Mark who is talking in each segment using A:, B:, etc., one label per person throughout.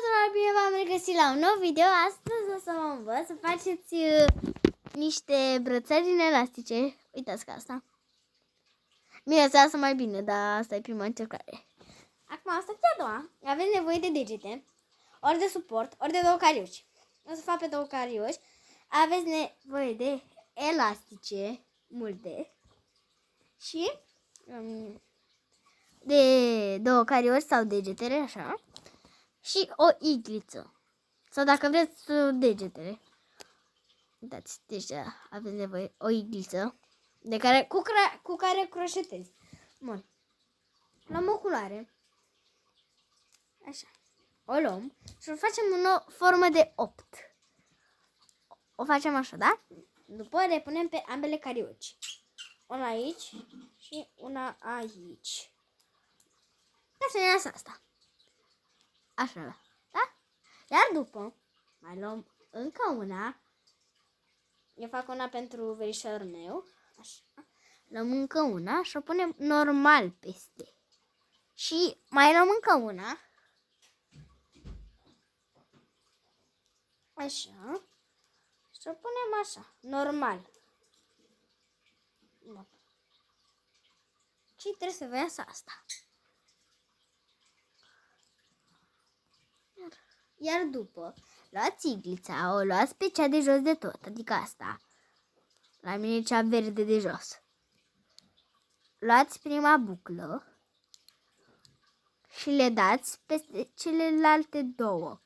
A: tuturor, bine v-am regăsit la un nou video. Astăzi o să vă învăț să faceți niște brățări din elastice. Uitați ca asta. Mie să iasă mai bine, dar asta e prima încercare. Acum asta e a doua. Aveți nevoie de degete, ori de suport, ori de două carioci. O să fac pe două carioci. Aveți nevoie de elastice multe și de două carioci sau degetele, așa. Și o igliță. Sau dacă vreți degetele. Uitați, deja aveți nevoie o igliță de care, cu care croșetezi. Bun. Luăm o culoare. Așa. O luăm și o facem în o formă de 8. O facem așa, da? După le punem pe ambele carioci. Una aici și una aici. Ca să ne lasă asta. Așa, da? Iar după mai luăm încă una. Eu fac una pentru verișorul meu. Așa. Luăm încă una și o punem normal peste. Și mai luăm încă una. Așa. Și o punem așa, normal. Bun. Și trebuie să vă iasă asta. Iar după, luați iglița, o luați pe cea de jos de tot, adică asta. La mine cea verde de jos. Luați prima buclă și le dați peste celelalte două.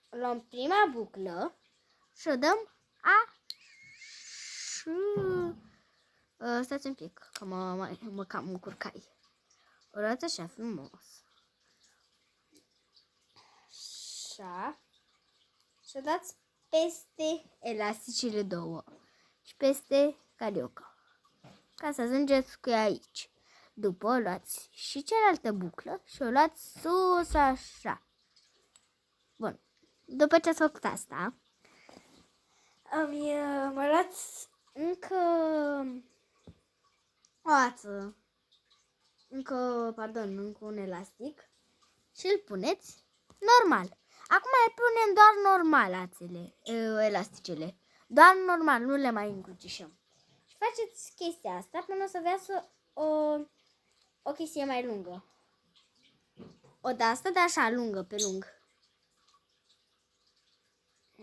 A: Luăm prima buclă și o dăm așa. Stați un pic, că mă cam încurcai. O luați așa frumos. Așa. Și o dați peste elasticele două. Și peste carioca. Ca să ajungeți cu ea aici. După o luați și cealaltă buclă și o luați sus așa. Bun. După ce ați făcut asta, mă luați încă o ață. Încă un elastic și îl puneți normal. Acum mai punem doar normal elasticele. Doar normal, nu le mai încrucișăm. Și faceți chestia asta până o să aveți o chestie mai lungă. O de asta, de așa, lungă, pe lung.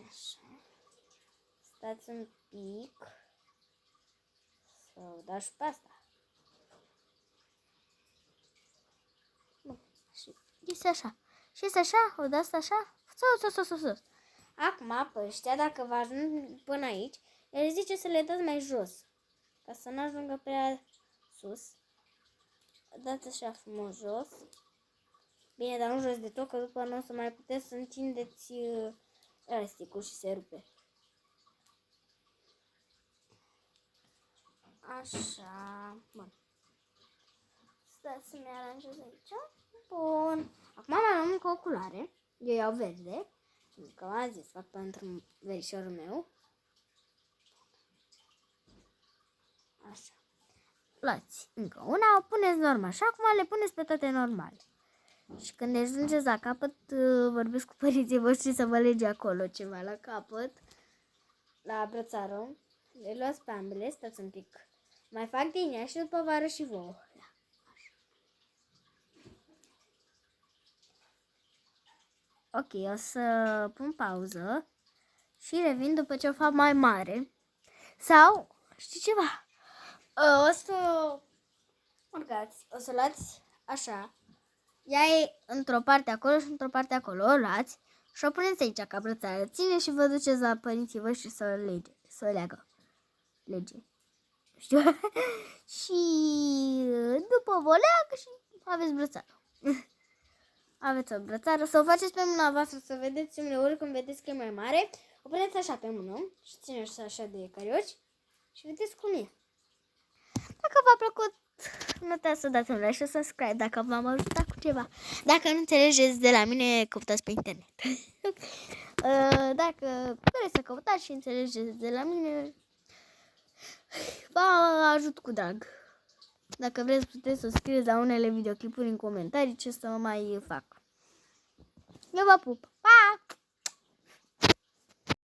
A: Așa. Stați un pic. Să o dau și pe asta. Și este așa. Și este așa, o dați așa, sus. Acum, pe ăștia, dacă vă ajung până aici, el zice să le dați mai jos. Ca să nu ajungă prea sus. Dați așa frumos jos. Bine, dar nu jos de tot, că după nu o să mai puteți să încindeți elasticul și se rupe. Așa. Bun. Stați să-mi aranjez aici. Bun. Acum mai luăm încă o culoare. Eu iau verde. Pentru că am zis, fac pentru verișorul meu. Așa. Luați încă una, o puneți normal. Și acum le puneți pe toate normal. Și când ajungeți la capăt, vorbesc cu părinții voștri să vă lege acolo ceva la capăt. La brățară. Le luați pe ambele, stați un pic. Mai fac din ea și după vă arăt și vouă. Ok, o să pun pauză și revin după ce o fac mai mare. Sau, știi ceva? O să urcați, o să luați așa. Ea e într-o parte acolo și într-o parte acolo. O luați și o puneți aici ca brățară. Ține și vă duceți la părinții voștri să o leagă. Lege. Știu? Și după vă leagă și aveți brățară. Aveți o brățară, să o faceți pe mâna voastră, să vedeți uneori când vedeți că e mai mare. O puneți așa pe mână și țineți așa de carioci și vedeți cum e. Dacă v-a plăcut, nu uitați să dați un like și subscribe dacă v-am ajutat cu ceva. Dacă nu înțelegeți de la mine, căutați pe internet. Dacă vreți să căutați și înțelegeți de la mine, vă ajut cu drag. Dacă vreți, puteți să scrieți la unele videoclipuri în comentarii ce să mai fac. Eu vă pup! Pa!